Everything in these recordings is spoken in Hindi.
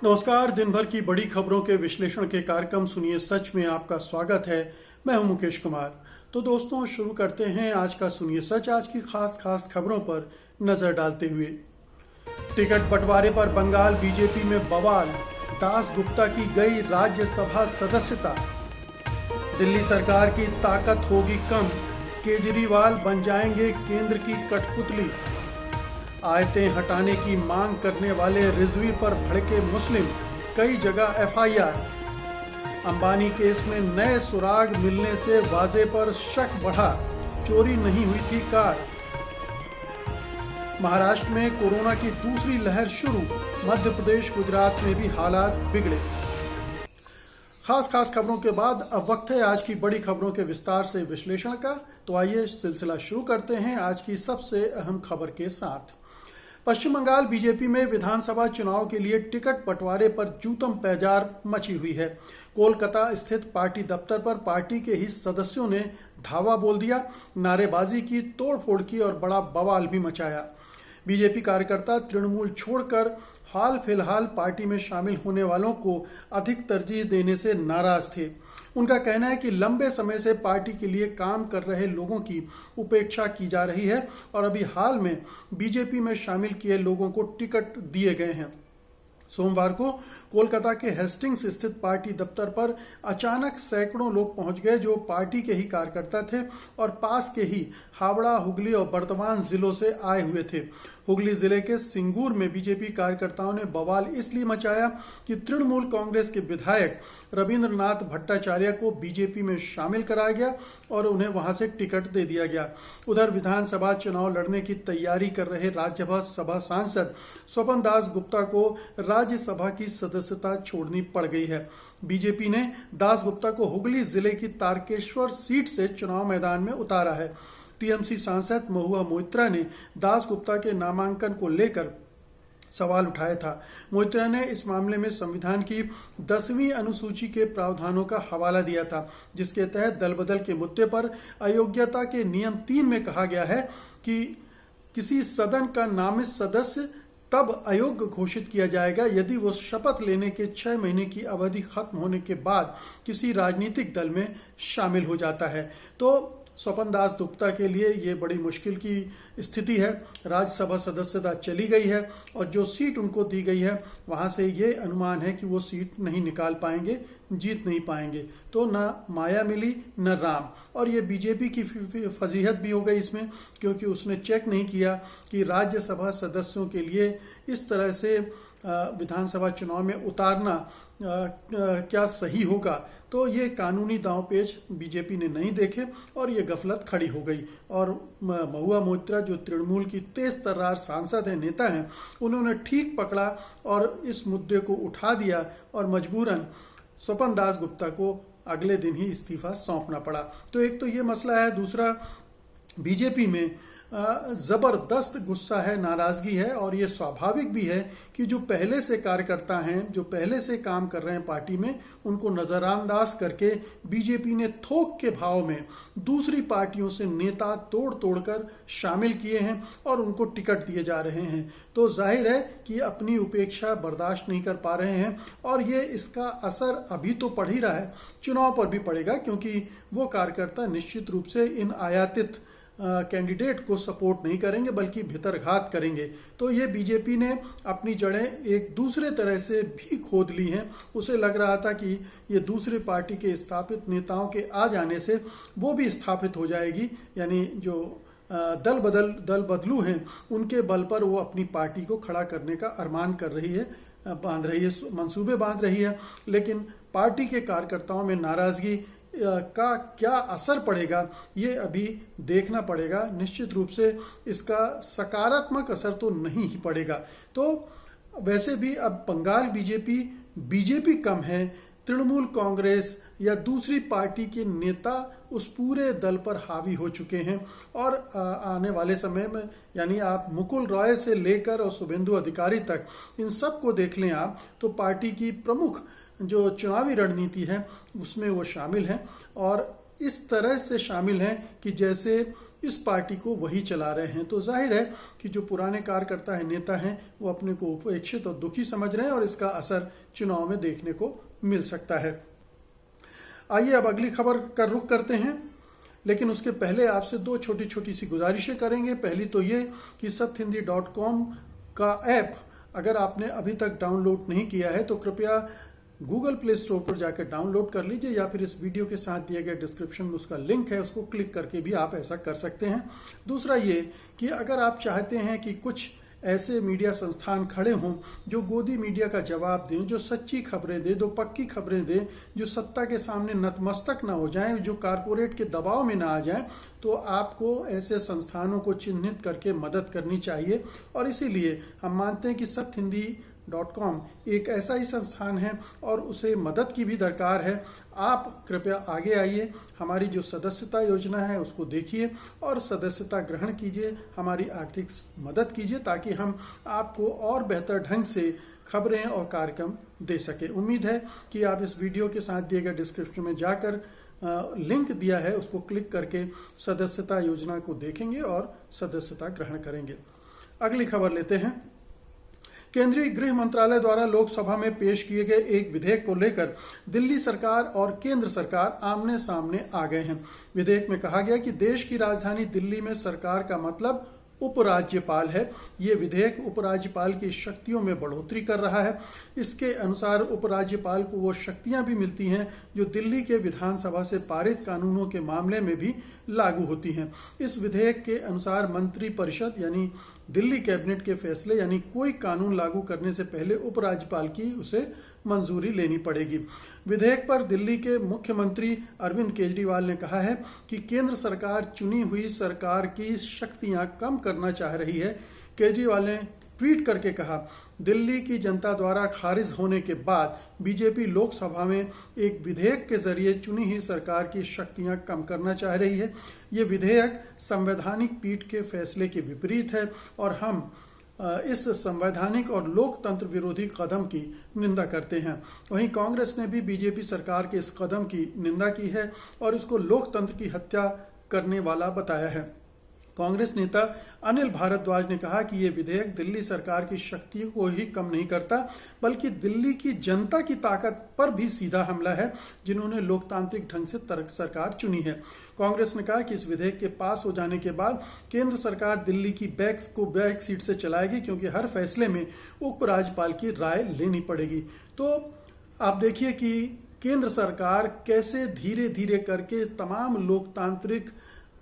नमस्कार। दिन भर की बड़ी खबरों के विश्लेषण के कार्यक्रम सुनिए सच में आपका स्वागत है। मैं हूं मुकेश कुमार। तो दोस्तों, शुरू करते हैं आज का सुनिए सच। आज की खास खबरों पर नजर डालते हुए, टिकट बंटवारे पर बंगाल बीजेपी में बवाल, दास गुप्ता की गई राज्यसभा सदस्यता, दिल्ली सरकार की ताकत होगी कम, केजरीवाल बन जाएंगे केंद्र की कठपुतली, आयतें हटाने की मांग करने वाले रिजवी पर भड़के मुस्लिम, कई जगह एफआईआर, अंबानी केस में नए सुराग मिलने से वाजे पर शक बढ़ा, चोरी नहीं हुई थी कार, महाराष्ट्र में कोरोना की दूसरी लहर शुरू, मध्य प्रदेश गुजरात में भी हालात बिगड़े। खास खबरों के बाद अब वक्त है आज की बड़ी खबरों के विस्तार से विश्लेषण का। तो आइए सिलसिला शुरू करते हैं आज की सबसे अहम खबर के साथ। पश्चिम बंगाल बीजेपी में विधानसभा चुनाव के लिए टिकट बंटवारे पर जूतम पैजार मची हुई है। कोलकाता स्थित पार्टी दफ्तर पर पार्टी के ही सदस्यों ने धावा बोल दिया, नारेबाजी की, तोड़फोड़ की और बड़ा बवाल भी मचाया। बीजेपी कार्यकर्ता तृणमूल छोड़कर हाल फिलहाल पार्टी में शामिल होने वालों को अधिक तरजीह देने से नाराज थे। उनका कहना है कि लंबे समय से पार्टी के लिए काम कर रहे लोगों की उपेक्षा की जा रही है और अभी हाल में बीजेपी में शामिल किए लोगों को टिकट दिए गए हैं। सोमवार को कोलकाता के हेस्टिंग्स स्थित पार्टी दफ्तर पर अचानक सैकड़ों लोग पहुंच गए जो पार्टी के ही कार्यकर्ता थे और पास के ही हावड़ा, हुगली और बर्धमान जिलों से आए हुए थे। हुगली जिले के सिंगूर में बीजेपी कार्यकर्ताओं ने बवाल इसलिए मचाया कि तृणमूल कांग्रेस के विधायक रविंद्रनाथ भट्टाचार्य को बीजेपी में शामिल कराया गया और उन्हें वहां से टिकट दे दिया गया। उधर विधानसभा चुनाव लड़ने की तैयारी कर रहे राज्यसभा सांसद स्वपन दास गुप्ता को राज्यसभा की सदस्यता छोड़नी पड़ गई है। बीजेपी ने दास गुप्ता को हुगली जिले की तारकेश्वर सीट से चुनाव मैदान में उतारा है। टीएमसी सांसद महुआ मोइत्रा ने दास गुप्ता के नामांकन को लेकर सवाल उठाया था। मोइत्रा ने इस मामले में संविधान की 10वीं अनुसूची के प्रावधानों का हवाला दिया था, जिसके तहत दल बदल के मुद्दे पर अयोग्यता के नियम 3 में कहा गया है कि किसी सदन का नामित सदस्य तब अयोग्य घोषित किया जाएगा यदि वो शपथ लेने के 6 महीने की अवधि खत्म होने के बाद किसी राजनीतिक दल में शामिल हो जाता है। तो स्वपन दास गुप्ता के लिए ये बड़ी मुश्किल की स्थिति है। राज्यसभा सदस्यता चली गई है और जो सीट उनको दी गई है वहां से ये अनुमान है कि वो सीट नहीं निकाल पाएंगे, जीत नहीं पाएंगे। तो ना माया मिली न राम। और ये बीजेपी की फजीहत भी हो गई इसमें, क्योंकि उसने चेक नहीं किया कि राज्यसभा सदस्यों के लिए इस तरह से विधानसभा चुनाव में उतारना क्या सही होगा। तो ये कानूनी दांवपेच बीजेपी ने नहीं देखे और ये गफलत खड़ी हो गई। और महुआ मोइत्रा जो तृणमूल की तेज तर्रार सांसद है, नेता हैं, उन्होंने ठीक पकड़ा और इस मुद्दे को उठा दिया और मजबूरन स्वपन दास गुप्ता को अगले दिन ही इस्तीफा सौंपना पड़ा। तो एक तो ये मसला है। दूसरा, बीजेपी में जबरदस्त गुस्सा है, नाराजगी है और ये स्वाभाविक भी है कि जो पहले से कार्यकर्ता हैं, जो पहले से काम कर रहे हैं पार्टी में, उनको नजरअंदाज करके बीजेपी ने थोक के भाव में दूसरी पार्टियों से नेता तोड़कर शामिल किए हैं और उनको टिकट दिए जा रहे हैं। तो जाहिर है कि अपनी उपेक्षा बर्दाश्त नहीं कर पा रहे हैं और ये इसका असर अभी तो पड़ ही रहा है, चुनाव पर भी पड़ेगा, क्योंकि वो कार्यकर्ता निश्चित रूप से इन आयातित कैंडिडेट को सपोर्ट नहीं करेंगे बल्कि भितरघात करेंगे। तो ये बीजेपी ने अपनी जड़ें एक दूसरे तरह से भी खोद ली हैं। उसे लग रहा था कि ये दूसरी पार्टी के स्थापित नेताओं के आ जाने से वो भी स्थापित हो जाएगी, यानी जो दल बदलू हैं उनके बल पर वो अपनी पार्टी को खड़ा करने का अरमान कर रही है, मंसूबे बांध रही है। लेकिन पार्टी के कार्यकर्ताओं में नाराजगी का क्या असर पड़ेगा ये अभी देखना पड़ेगा। निश्चित रूप से इसका सकारात्मक असर तो नहीं ही पड़ेगा। तो वैसे भी अब बंगाल बीजेपी कम है, तृणमूल कांग्रेस या दूसरी पार्टी के नेता उस पूरे दल पर हावी हो चुके हैं और आने वाले समय में, यानी आप मुकुल रॉय से लेकर और शुभेंदु अधिकारी तक, इन सब को देख लें आप, तो पार्टी की प्रमुख जो चुनावी रणनीति है उसमें वो शामिल हैं और इस तरह से शामिल हैं कि जैसे इस पार्टी को वही चला रहे हैं। तो जाहिर है कि जो पुराने कार्यकर्ता हैं, नेता हैं, वो अपने को उपेक्षित और दुखी समझ रहे हैं और इसका असर चुनाव में देखने को मिल सकता है। आइए अब अगली खबर का रुख करते हैं, लेकिन उसके पहले आपसे दो छोटी छोटी सी गुजारिशें करेंगे। पहली तो ये कि satyhindi.com का ऐप अगर आपने अभी तक डाउनलोड नहीं किया है तो कृपया गूगल प्ले स्टोर पर जाकर डाउनलोड कर लीजिए, या फिर इस वीडियो के साथ दिए गए डिस्क्रिप्शन में उसका लिंक है, उसको क्लिक करके भी आप ऐसा कर सकते हैं। दूसरा ये कि अगर आप चाहते हैं कि कुछ ऐसे मीडिया संस्थान खड़े हों जो गोदी मीडिया का जवाब दें, जो सच्ची खबरें दें, जो पक्की खबरें दें, जो सत्ता के सामने नतमस्तक ना हो जाएं, जो कारपोरेट के दबाव में ना आ जाएं, तो आपको ऐसे संस्थानों को चिन्हित करके मदद करनी चाहिए। और इसीलिए हम मानते हैं कि satyhindi.com एक ऐसा ही संस्थान है और उसे मदद की भी दरकार है। आप कृपया आगे आइए, हमारी जो सदस्यता योजना है उसको देखिए और सदस्यता ग्रहण कीजिए, हमारी आर्थिक मदद कीजिए ताकि हम आपको और बेहतर ढंग से खबरें और कार्यक्रम दे सके। उम्मीद है कि आप इस वीडियो के साथ दिए गए डिस्क्रिप्शन में जाकर लिंक दिया है उसको क्लिक करके सदस्यता योजना को देखेंगे और सदस्यता ग्रहण करेंगे। अगली खबर लेते हैं। केंद्रीय गृह मंत्रालय द्वारा लोकसभा में पेश किए गए एक विधेयक को लेकर दिल्ली सरकार और केंद्र सरकार आमने सामने आ गए हैं। विधेयक में कहा गया कि देश की राजधानी दिल्ली में सरकार का मतलब उपराज्यपाल है। ये विधेयक उपराज्यपाल की शक्तियों में बढ़ोतरी कर रहा है। इसके अनुसार उपराज्यपाल को वो शक्तियां भी मिलती हैं जो दिल्ली के विधानसभा से पारित कानूनों के मामले में भी लागू होती हैं। इस विधेयक के अनुसार मंत्री परिषद यानी दिल्ली कैबिनेट के फैसले यानी कोई कानून लागू करने से पहले उपराज्यपाल की उसे मंजूरी लेनी पड़ेगी। विधेयक पर दिल्ली के मुख्यमंत्री अरविंद केजरीवाल ने कहा है कि केंद्र सरकार चुनी हुई सरकार की शक्तियां कम करना चाह रही है। केजरीवाल ने ट्वीट करके कहा, दिल्ली की जनता द्वारा खारिज होने के बाद बीजेपी लोकसभा में एक विधेयक के जरिए चुनी हुई सरकार की शक्तियां कम करना चाह रही है। ये विधेयक संवैधानिक पीठ के फैसले के विपरीत है और हम इस संवैधानिक और लोकतंत्र विरोधी कदम की निंदा करते हैं। वहीं कांग्रेस ने भी बीजेपी सरकार के इस कदम की निंदा की है और इसको लोकतंत्र की हत्या करने वाला बताया है। कांग्रेस नेता अनिल भारद्वाज ने कहा कि यह विधेयक दिल्ली सरकार की शक्तियों को ही कम नहीं करता बल्कि दिल्ली की जनता की ताकत पर भी सीधा हमला है जिन्होंने लोकतांत्रिक ढंग से सरकार चुनी है। कांग्रेस ने कहा कि इस विधेयक के पास हो जाने के बाद केंद्र सरकार दिल्ली की बैक सीट से चलाएगी क्योंकि हर फैसले में उपराज्यपाल की राय लेनी पड़ेगी। तो आप देखिए कि केंद्र सरकार कैसे धीरे धीरे करके तमाम लोकतांत्रिक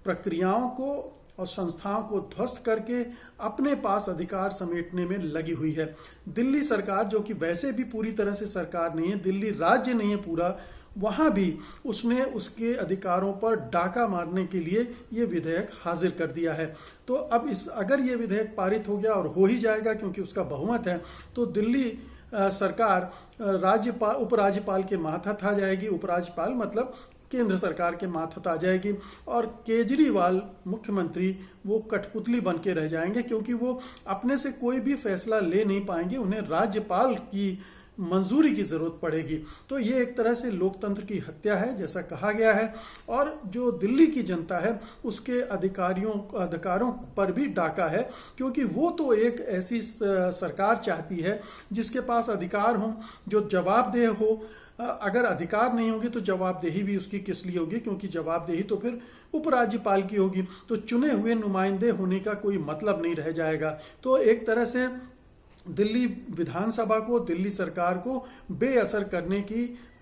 प्रक्रियाओं को और संस्थाओं को ध्वस्त करके अपने पास अधिकार समेटने में लगी हुई है। दिल्ली सरकार जो कि वैसे भी पूरी तरह से सरकार नहीं है, दिल्ली राज्य नहीं है पूरा, वहां भी उसने उसके अधिकारों पर डाका मारने के लिए ये विधेयक हाजिर कर दिया है। तो अब अगर ये विधेयक पारित हो गया और हो ही जाएगा क्योंकि उसका बहुमत है, तो दिल्ली सरकार उपराज्यपाल के मातहत आ जाएगी। उपराज्यपाल मतलब केंद्र सरकार के मातहत आ जाएगी और केजरीवाल मुख्यमंत्री वो कठपुतली बन के रह जाएंगे क्योंकि वो अपने से कोई भी फैसला ले नहीं पाएंगे, उन्हें राज्यपाल की मंजूरी की जरूरत पड़ेगी। तो ये एक तरह से लोकतंत्र की हत्या है जैसा कहा गया है और जो दिल्ली की जनता है उसके अधिकारों पर भी डाका है क्योंकि वो तो एक ऐसी सरकार चाहती है जिसके पास अधिकार हो, जो जवाबदेह हो। अगर अधिकार नहीं होगी तो जवाबदेही भी उसकी किस लिए होगी, क्योंकि जवाबदेही तो फिर उपराज्यपाल की होगी। तो चुने हुए नुमाइंदे होने का कोई मतलब नहीं रह जाएगा। तो एक तरह से दिल्ली विधानसभा को, दिल्ली सरकार को बेअसर करने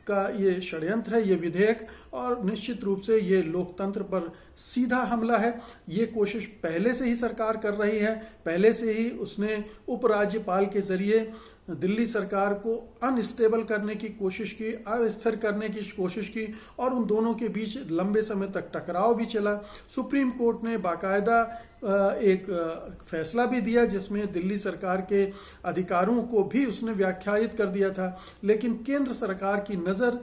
का ये षड्यंत्र है ये विधेयक, और निश्चित रूप से ये लोकतंत्र पर सीधा हमला है। ये कोशिश पहले से ही सरकार कर रही है, पहले से ही उसने उपराज्यपाल के जरिए दिल्ली सरकार को अनस्टेबल करने की कोशिश की, अस्थिर करने की कोशिश की और उन दोनों के बीच लंबे समय तक टकराव भी चला। सुप्रीम कोर्ट ने बाकायदा एक फैसला भी दिया जिसमें दिल्ली सरकार के अधिकारों को भी उसने व्याख्यायित कर दिया था, लेकिन केंद्र सरकार की नज़र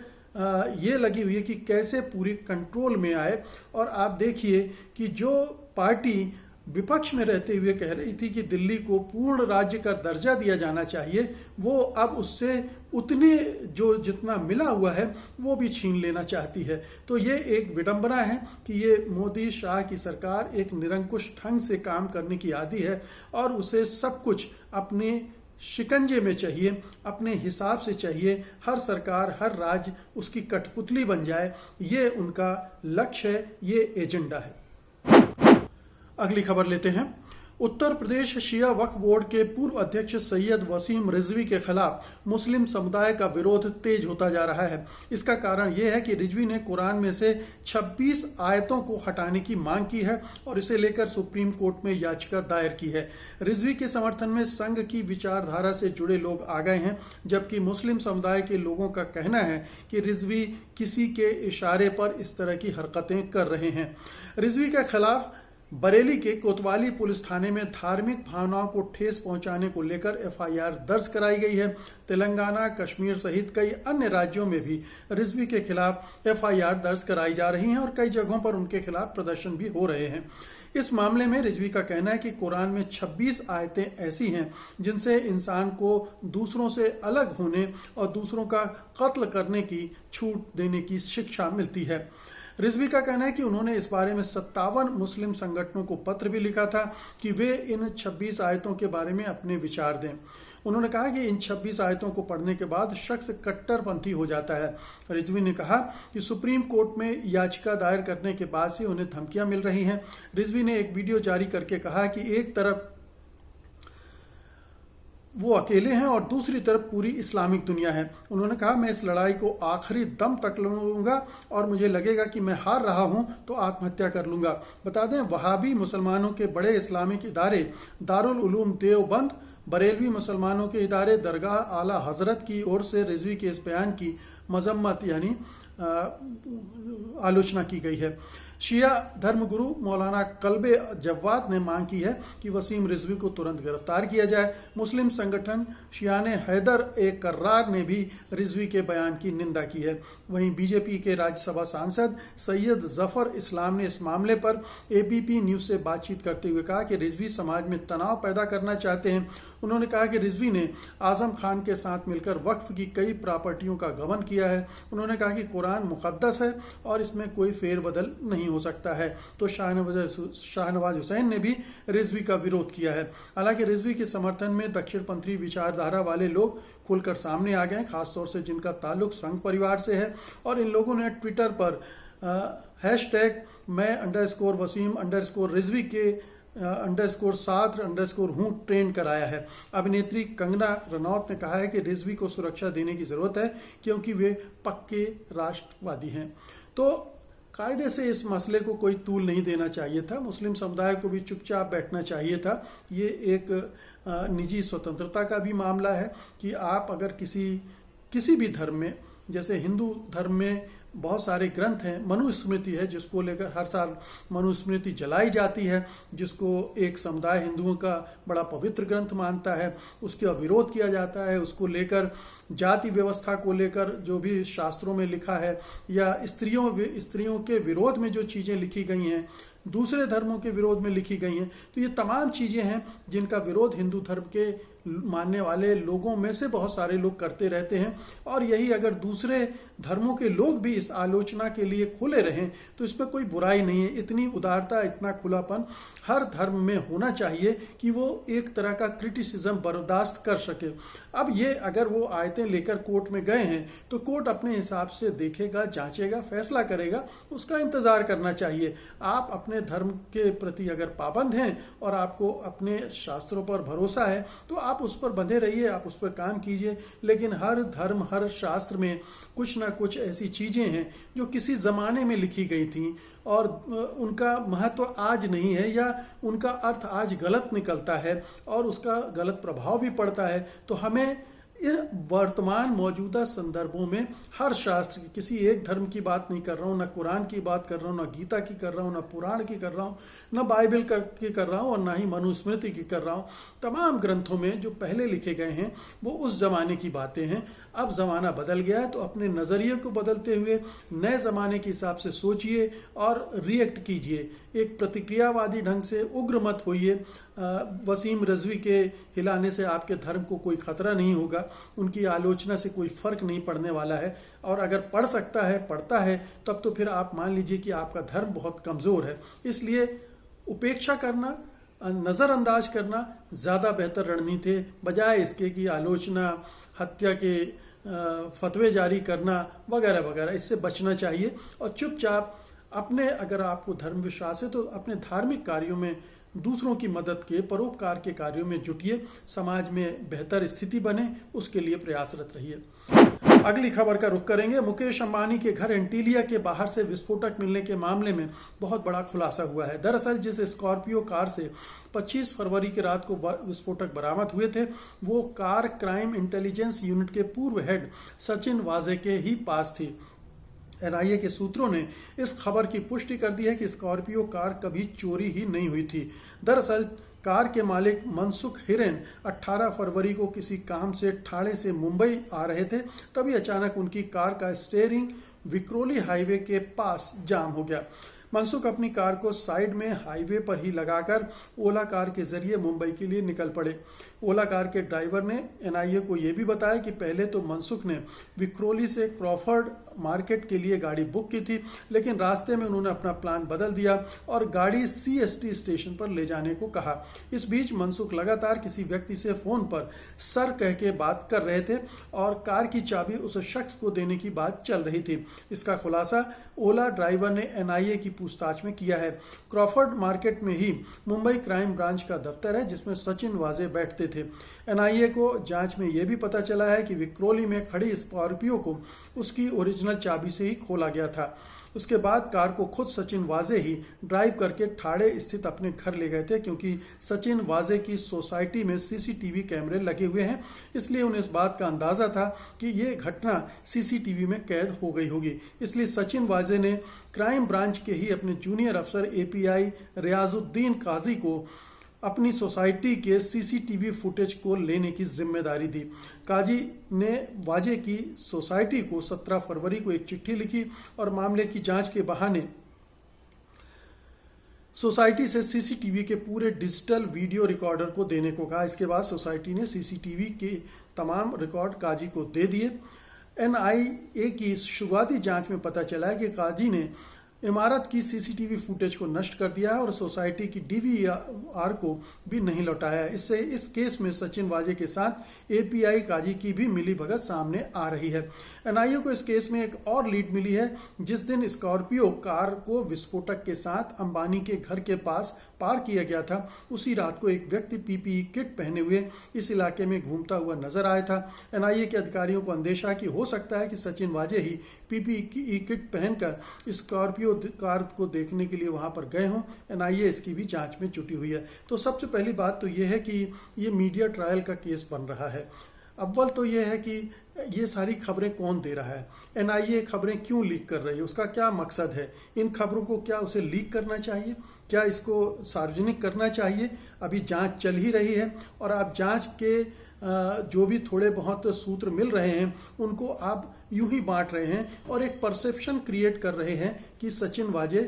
ये लगी हुई है कि कैसे पूरी कंट्रोल में आए। और आप देखिए कि जो पार्टी विपक्ष में रहते हुए कह रही थी कि दिल्ली को पूर्ण राज्य का दर्जा दिया जाना चाहिए, वो अब उससे उतने जो जितना मिला हुआ है वो भी छीन लेना चाहती है। तो ये एक विडंबना है कि ये मोदी शाह की सरकार एक निरंकुश ढंग से काम करने की आदी है और उसे सब कुछ अपने शिकंजे में चाहिए, अपने हिसाब से चाहिए। हर सरकार, हर राज्य उसकी कठपुतली बन जाए, ये उनका लक्ष्य है, ये एजेंडा है। अगली खबर लेते हैं। उत्तर प्रदेश शिया वक्फ बोर्ड के पूर्व अध्यक्ष सैयद वसीम रिजवी के खिलाफ मुस्लिम समुदाय का विरोध तेज होता जा रहा है। इसका कारण यह है कि रिजवी ने कुरान में से 26 आयतों को हटाने की मांग की है और इसे लेकर सुप्रीम कोर्ट में याचिका दायर की है। रिजवी के समर्थन में संघ की विचारधारा से जुड़े लोग आ गए हैं, जबकि मुस्लिम समुदाय के लोगों का कहना है कि रिजवी किसी के इशारे पर इस तरह की हरकतें कर रहे हैं। रिजवी के खिलाफ बरेली के कोतवाली पुलिस थाने में धार्मिक भावनाओं को ठेस पहुंचाने को लेकर एफआईआर दर्ज कराई गई है। तेलंगाना, कश्मीर सहित कई अन्य राज्यों में भी रिजवी के खिलाफ एफआईआर दर्ज कराई जा रही हैं और कई जगहों पर उनके खिलाफ प्रदर्शन भी हो रहे हैं। इस मामले में रिजवी का कहना है कि कुरान में 26 आयतें ऐसी हैं जिनसे इंसान को दूसरों से अलग होने और दूसरों का कत्ल करने की छूट देने की शिक्षा मिलती है। रिजवी का कहना है कि उन्होंने इस बारे में 57 मुस्लिम संगठनों को पत्र भी लिखा था कि वे इन 26 आयतों के बारे में अपने विचार दें। उन्होंने कहा कि इन 26 आयतों को पढ़ने के बाद शख्स कट्टरपंथी हो जाता है। रिजवी ने कहा कि सुप्रीम कोर्ट में याचिका दायर करने के बाद से उन्हें धमकियां मिल रही हैं। रिजवी ने एक वीडियो जारी करके कहा कि एक तरफ वो अकेले हैं और दूसरी तरफ पूरी इस्लामिक दुनिया है। उन्होंने कहा, मैं इस लड़ाई को आखिरी दम तक लड़ूंगा और मुझे लगेगा कि मैं हार रहा हूं तो आत्महत्या कर लूंगा। बता दें, वहाबी मुसलमानों के बड़े इस्लामिक इदारे दारुल उलूम देवबंद, बरेलवी मुसलमानों के इदारे दरगाह आला हजरत की ओर से रिजवी के इस बयान की मजम्मत यानी आलोचना की गई है। शिया धर्मगुरु मौलाना कल्बे जव्वाद ने मांग की है कि वसीम रिजवी को तुरंत गिरफ्तार किया जाए। मुस्लिम संगठन शियाने हैदर ए कर्रार ने भी रिजवी के बयान की निंदा की है। वहीं बीजेपी के राज्यसभा सांसद सैयद जफर इस्लाम ने इस मामले पर एबीपी न्यूज से बातचीत करते हुए कहा कि रिजवी समाज में तनाव पैदा करना चाहते हैं। उन्होंने कहा कि रिजवी ने आजम खान के साथ मिलकर वक्फ की कई प्रॉपर्टियों का गबन किया है। उन्होंने कहा कि कुरान मुकद्दस है और इसमें कोई फेरबदल नहीं हो सकता है। तो शाहनवाज हुसैन ने भी रिजवी का विरोध किया है। हालांकि रिजवी के समर्थन में दक्षिणपंथी विचारधारा वाले लोग खुलकर सामने आ गए, खासतौर से जिनका ताल्लुक संघ परिवार से है, और इन लोगों ने ट्विटर पर हैशटैग मैं_वसीम_रिजवी के _7_ हूँ ट्रेंड कराया है। अभिनेत्री कंगना रनौत ने कहा है कि रिजवी को सुरक्षा देने की जरूरत है क्योंकि वे पक्के राष्ट्रवादी हैं। तो कायदे से इस मसले को कोई तूल नहीं देना चाहिए था। मुस्लिम समुदाय को भी चुपचाप बैठना चाहिए था। ये एक निजी स्वतंत्रता का भी मामला है कि आप अगर किसी भी धर्म में, जैसे हिंदू धर्म में बहुत सारे ग्रंथ हैं, मनुस्मृति है जिसको लेकर हर साल मनुस्मृति जलाई जाती है, जिसको एक समुदाय हिंदुओं का बड़ा पवित्र ग्रंथ मानता है, उसका विरोध किया जाता है। उसको लेकर जाति व्यवस्था को लेकर जो भी शास्त्रों में लिखा है या स्त्रियों के विरोध में जो चीज़ें लिखी गई हैं, दूसरे धर्मों के विरोध में लिखी गई हैं, तो ये तमाम चीज़ें हैं जिनका विरोध हिंदू धर्म के मानने वाले लोगों में से बहुत सारे लोग करते रहते हैं। और यही अगर दूसरे धर्मों के लोग भी इस आलोचना के लिए खुले रहें तो इसमें कोई बुराई नहीं है। इतनी उदारता, इतना खुलापन हर धर्म में होना चाहिए कि वो एक तरह का क्रिटिसिज्म बर्दाश्त कर सके। अब ये अगर वो आयतें लेकर कोर्ट में गए हैं तो कोर्ट अपने हिसाब से देखेगा, जांचेगा, फैसला करेगा, उसका इंतजार करना चाहिए। आप अपने धर्म के प्रति अगर पाबंद हैं और आपको अपने शास्त्रों पर भरोसा है तो आप उस पर बंधे रहिए, आप उस पर काम कीजिए। लेकिन हर धर्म, हर शास्त्र में कुछ ना कुछ ऐसी चीजें हैं जो किसी जमाने में लिखी गई थी और उनका महत्व आज नहीं है या उनका अर्थ आज गलत निकलता है और उसका गलत प्रभाव भी पड़ता है। तो हमें इन वर्तमान मौजूदा संदर्भों में हर शास्त्र की, किसी एक धर्म की बात नहीं कर रहा हूँ, ना कुरान की बात कर रहा हूँ, ना गीता की कर रहा हूँ, ना पुराण की कर रहा हूँ, ना बाइबल की कर रहा हूँ और ना ही मनुस्मृति की कर रहा हूँ। तमाम ग्रंथों में जो पहले लिखे गए हैं वो उस जमाने की बातें हैं। अब ज़माना बदल गया है तो अपने नज़रिए को बदलते हुए नए ज़माने के हिसाब से सोचिए और रिएक्ट कीजिए। एक प्रतिक्रियावादी ढंग से उग्र मत होइए। वसीम रिजवी के हिलाने से आपके धर्म को कोई खतरा नहीं होगा, उनकी आलोचना से कोई फर्क नहीं पड़ने वाला है। और अगर पड़ सकता है, पड़ता है, तब तो फिर आप मान लीजिए कि आपका धर्म बहुत कमज़ोर है। इसलिए उपेक्षा करना, नज़रअंदाज करना ज़्यादा बेहतर रणनीति है, बजाय इसके कि आलोचना, हत्या के फतवे जारी करना वगैरह वगैरह। इससे बचना चाहिए और चुपचाप अपने, अगर आपको धर्म विश्वास है तो अपने धार्मिक कार्यों में दूसरों की मदद के, परोपकार के कार्यों में जुटिए। समाज में बेहतर स्थिति बने, उसके लिए प्रयासरत रहिए। अगली खबर का रुख करेंगे। मुकेश अंबानी के घर एंटीलिया के बाहर से विस्फोटक मिलने के मामले में बहुत बड़ा खुलासा हुआ है। दरअसल जिस स्कॉर्पियो कार से 25 फरवरी की रात को विस्फोटक बरामद हुए थे, वो कार क्राइम इंटेलिजेंस यूनिट के पूर्व हेड सचिन वाजे के ही पास थी। एनआईए के सूत्रों ने इस खबर की पुष्टि कर दी है कि स्कॉर्पियो कार कभी चोरी ही नहीं हुई थी। दरअसल कार के मालिक मनसुख हिरेन 18 फरवरी को किसी काम से ठाणे से मुंबई आ रहे थे, तभी अचानक उनकी कार का स्टीयरिंग विक्रोली हाईवे के पास जाम हो गया। मनसुख अपनी कार को साइड में हाईवे पर ही लगाकर ओला कार के जरिए मुंबई के लिए निकल पड़े। ओला कार के ड्राइवर ने एनआईए को यह भी बताया कि पहले तो मनसुख ने विक्रोली से क्रॉफर्ड मार्केट के लिए गाड़ी बुक की थी, लेकिन रास्ते में उन्होंने अपना प्लान बदल दिया और गाड़ी सीएसटी स्टेशन पर ले जाने को कहा। इस बीच मनसुख लगातार किसी व्यक्ति से फोन पर सर कह के बात कर रहे थे और कार की चाबी उस शख्स को देने की बात चल रही थी। इसका खुलासा ओला ड्राइवर ने एनआईए की पूछताछ में किया है। क्रॉफर्ड मार्केट में ही मुंबई क्राइम ब्रांच का दफ्तर है, जिसमें सचिन वाजे बैठते थे। एनआईए को जांच में यह भी पता चला है कि विक्रोली में खड़ी स्कॉर्पियो को उसकी ओरिजिनल चाबी से ही खोला गया था। उसके बाद कार को खुद सचिन वाजे ही ड्राइव करके ठाणे स्थित अपने घर ले गए थे, क्योंकि सचिन वाजे की सोसाइटी में सीसीटीवी कैमरे लगे हुए हैं, इसलिए उन्हें इस बात का अंदाजा था कि ये घटना सीसीटीवी में कैद हो गई होगी। इसलिए सचिन वाजे ने क्राइम ब्रांच के ही अपने जूनियर अफसर एपीआई रियाजुद्दीन काजी को अपनी सोसाइटी के सीसीटीवी फुटेज को लेने की जिम्मेदारी दी। काजी ने वाजे की सोसाइटी को 17 फरवरी को एक चिट्ठी लिखी और मामले की जांच के बहाने सोसाइटी से सीसीटीवी के पूरे डिजिटल वीडियो रिकॉर्डर को देने को कहा। इसके बाद सोसाइटी ने सीसीटीवी के तमाम रिकॉर्ड काजी को दे दिए। एनआईए की शुरुआती जांच में पता चला है कि काजी ने इमारत की सीसीटीवी फुटेज को नष्ट कर दिया है और सोसाइटी की डीवीआर को भी नहीं लौटाया है। इससे इस केस में सचिन वाजे के साथ एपीआई काजी की भी मिलीभगत सामने आ रही है। एनआईए को इस केस में एक और लीड मिली है। जिस दिन स्कॉर्पियो कार को विस्फोटक के साथ अंबानी के घर के पास पार किया गया था, उसी रात को एक व्यक्ति पीपीई किट पहने हुए इस इलाके में घूमता हुआ नजर आया था। एनआईए के अधिकारियों को अंदेशा कि हो सकता है कि सचिन वाजे ही पीपीई किट पहनकर स्कॉर्पियो कार को देखने के लिए वहां पर गए हों। एनआईए इसकी भी जांच में जुटी हुई है। तो सबसे पहली बात तो यह है कि ये मीडिया ट्रायल का केस बन रहा है। अव्वल तो यह है कि ये सारी खबरें कौन दे रहा है, एनआईए खबरें क्यों लीक कर रही है, उसका क्या मकसद है, इन खबरों को क्या उसे लीक करना चाहिए, क्या इसको सार्वजनिक करना चाहिए। अभी जांच चल ही रही है और आप जांच के जो भी थोड़े बहुत सूत्र मिल रहे हैं उनको आप यूं ही बांट रहे हैं और एक परसेप्शन क्रिएट कर रहे हैं कि सचिन वाजे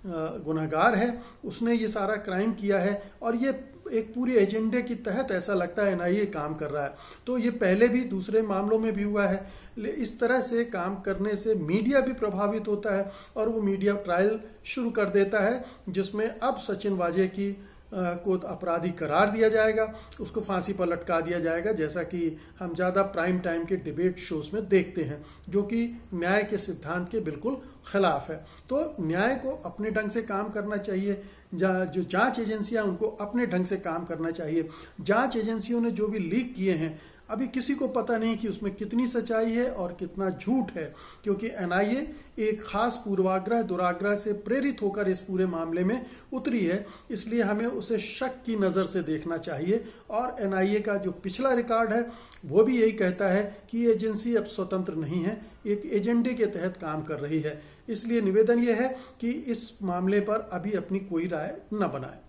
गुनहगार है, उसने ये सारा क्राइम किया है और ये एक पूरे एजेंडे के तहत ऐसा लगता है एनआईए काम कर रहा है। तो ये पहले भी दूसरे मामलों में भी हुआ है। इस तरह से काम करने से मीडिया भी प्रभावित होता है और वो मीडिया ट्रायल शुरू कर देता है, जिसमें अब सचिन वाजे की को अपराधी करार दिया जाएगा, उसको फांसी पर लटका दिया जाएगा, जैसा कि हम ज़्यादा प्राइम टाइम के डिबेट शोज में देखते हैं, जो कि न्याय के सिद्धांत के बिल्कुल खिलाफ है। तो न्याय को अपने ढंग से काम करना चाहिए। जो जांच एजेंसियां उनको अपने ढंग से काम करना चाहिए। जांच एजेंसियों ने जो भी लीक किए हैं अभी किसी को पता नहीं कि उसमें कितनी सच्चाई है और कितना झूठ है, क्योंकि एनआईए एक खास पूर्वाग्रह दुराग्रह से प्रेरित होकर इस पूरे मामले में उतरी है। इसलिए हमें उसे शक की नज़र से देखना चाहिए। और एनआईए का जो पिछला रिकॉर्ड है वो भी यही कहता है कि ये एजेंसी अब स्वतंत्र नहीं है, एक एजेंडे के तहत काम कर रही है। इसलिए निवेदन यह है कि इस मामले पर अभी अपनी कोई राय न बनाए।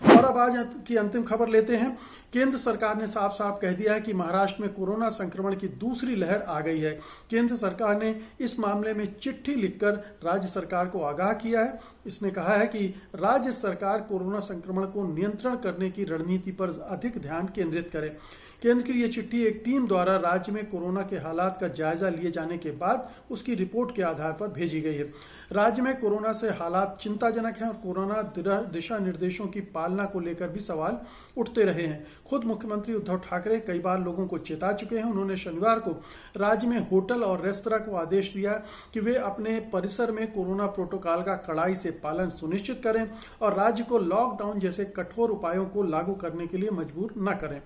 और अब आज की अंतिम खबर लेते हैं। केंद्र सरकार ने साफ साफ कह दिया है कि महाराष्ट्र में कोरोना संक्रमण की दूसरी लहर आ गई है। केंद्र सरकार ने इस मामले में चिट्ठी लिखकर राज्य सरकार को आगाह किया है। इसने कहा है कि राज्य सरकार कोरोना संक्रमण को नियंत्रण करने की रणनीति पर अधिक ध्यान केंद्रित करे। केंद्र की यह चिट्ठी एक टीम द्वारा राज्य में कोरोना के हालात का जायजा लिए जाने के बाद उसकी रिपोर्ट के आधार पर भेजी गई है। राज्य में कोरोना से हालात चिंताजनक हैं और कोरोना दिशा निर्देशों की पालना को लेकर भी सवाल उठते रहे हैं। खुद मुख्यमंत्री उद्धव ठाकरे कई बार लोगों को चेता चुके हैं। उन्होंने शनिवार को राज्य में होटल और रेस्तरां को आदेश दिया कि वे अपने परिसर में कोरोना प्रोटोकॉल का कड़ाई से पालन सुनिश्चित करें और राज्य को लॉकडाउन जैसे कठोर उपायों को लागू करने के लिए मजबूर न करें।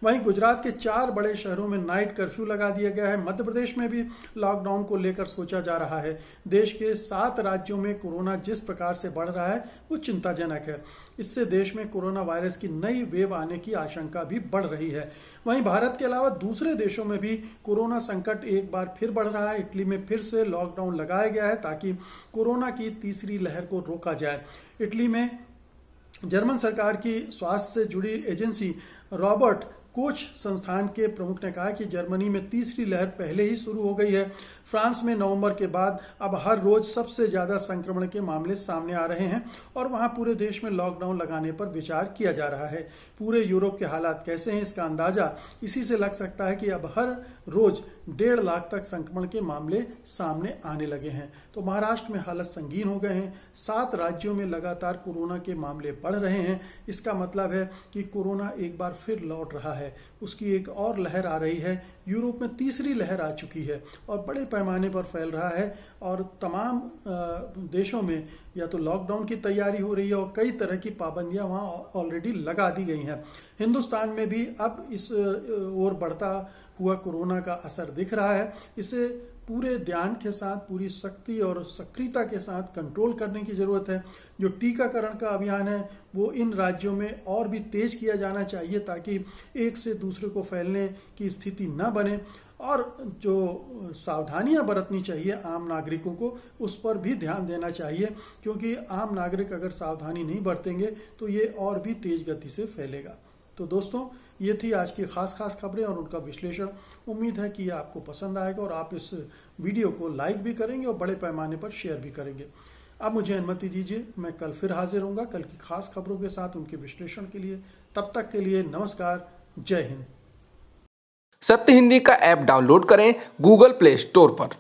वहीं गुजरात के 4 बड़े शहरों में नाइट कर्फ्यू लगा दिया गया है। मध्य प्रदेश में भी लॉकडाउन को लेकर सोचा जा रहा है। देश के 7 राज्यों में कोरोना जिस प्रकार से बढ़ रहा है वो चिंताजनक है। इससे देश में कोरोना वायरस की नई वेव आने की आशंका भी बढ़ रही है। वहीं भारत के अलावा दूसरे देशों में भी कोरोना संकट एक बार फिर बढ़ रहा है। इटली में फिर से लॉकडाउन लगाया गया है ताकि कोरोना की तीसरी लहर को रोका जाए। इटली में जर्मन सरकार की स्वास्थ्य से जुड़ी एजेंसी रॉबर्ट कोच संस्थान के प्रमुख ने कहा कि जर्मनी में तीसरी लहर पहले ही शुरू हो गई है। फ्रांस में नवंबर के बाद अब हर रोज सबसे ज्यादा संक्रमण के मामले सामने आ रहे हैं और वहां पूरे देश में लॉकडाउन लगाने पर विचार किया जा रहा है। पूरे यूरोप के हालात कैसे हैं इसका अंदाजा इसी से लग सकता है कि अब हर रोज 1.5 लाख तक संक्रमण के मामले सामने आने लगे हैं। तो महाराष्ट्र में हालत संगीन हो गए हैं। 7 राज्यों में लगातार कोरोना के मामले बढ़ रहे हैं। इसका मतलब है कि कोरोना एक बार फिर लौट रहा है। उसकी एक और लहर आ रही है। यूरोप में तीसरी लहर आ चुकी है और बड़े पैमाने पर फैल रहा है और तमाम देशों में या तो लॉकडाउन की तैयारी हो रही है और कई तरह की पाबंदियां वहां ऑलरेडी लगा दी गई हैं। हिंदुस्तान में भी अब इस ओर बढ़ता हुआ कोरोना का असर दिख रहा है। इसे पूरे ध्यान के साथ, पूरी शक्ति और सक्रियता के साथ कंट्रोल करने की जरूरत है। जो टीकाकरण का अभियान है वो इन राज्यों में और भी तेज किया जाना चाहिए ताकि एक से दूसरे को फैलने की स्थिति न बने। और जो सावधानियां बरतनी चाहिए आम नागरिकों को उस पर भी ध्यान देना चाहिए, क्योंकि आम नागरिक अगर सावधानी नहीं बरतेंगे तो ये और भी तेज गति से फैलेगा। तो दोस्तों, ये थी आज की खास खबरें और उनका विश्लेषण। उम्मीद है कि ये आपको पसंद आएगा और आप इस वीडियो को लाइक भी करेंगे और बड़े पैमाने पर शेयर भी करेंगे। अब मुझे अनुमति दीजिए, मैं कल फिर हाजिर होऊंगा कल की खास खबरों के साथ उनके विश्लेषण के लिए। तब तक के लिए नमस्कार, जय हिंद। सत्य हिंदी का ऐप डाउनलोड करें गूगल प्ले स्टोर पर।